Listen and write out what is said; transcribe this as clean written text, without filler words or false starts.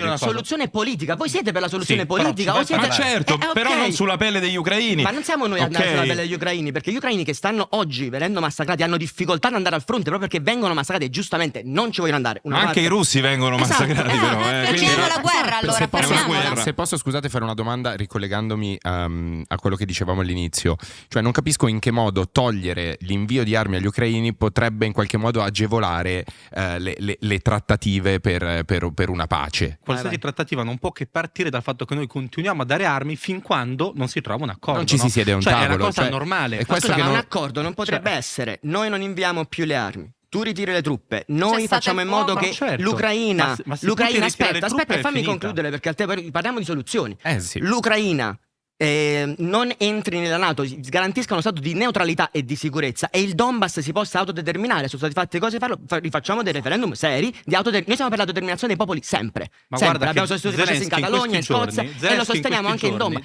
una soluzione politica. Voi siete per la soluzione politica? Ma certo, però non sulla pelle degli ucraini. Ma non siamo noi a andare sulla pelle degli ucraini, perché gli ucraini che stanno oggi venendo massacrati hanno difficoltà ad andare al fronte proprio perché vengono massacrati e giustamente non ci vogliono andare. Ma anche i russi vengono massacrati, però. Facciamo la guerra, allora. Se posso, scusate, fare una domanda ricollegandomi a quello che dicevamo all'inizio. Cioè, non capisco in che modo togliere l'invio di armi agli ucraini potrebbe in qualche modo agevolare le trattative per una pace. Qualsiasi trattativa non può che partire dal fatto che noi continuiamo a dare armi fin quando non si trova un accordo. Non ci si siede a un tavolo. È una cosa normale. È questo ma che un accordo non potrebbe essere: noi non inviamo più le armi, tu ritiri le truppe, noi facciamo in modo che l'Ucraina aspetta, fammi concludere, perché parliamo di soluzioni. Sì. L'Ucraina non entri nella NATO, garantisca uno stato di neutralità e di sicurezza e il Donbass si possa autodeterminare. Sono state fatte cose, rifacciamo dei referendum seri noi siamo per la determinazione dei popoli sempre. Ma sempre. guarda, abbiamo sostenuto i processi in Catalogna, in Scozia e lo sosteniamo anche in Donbass.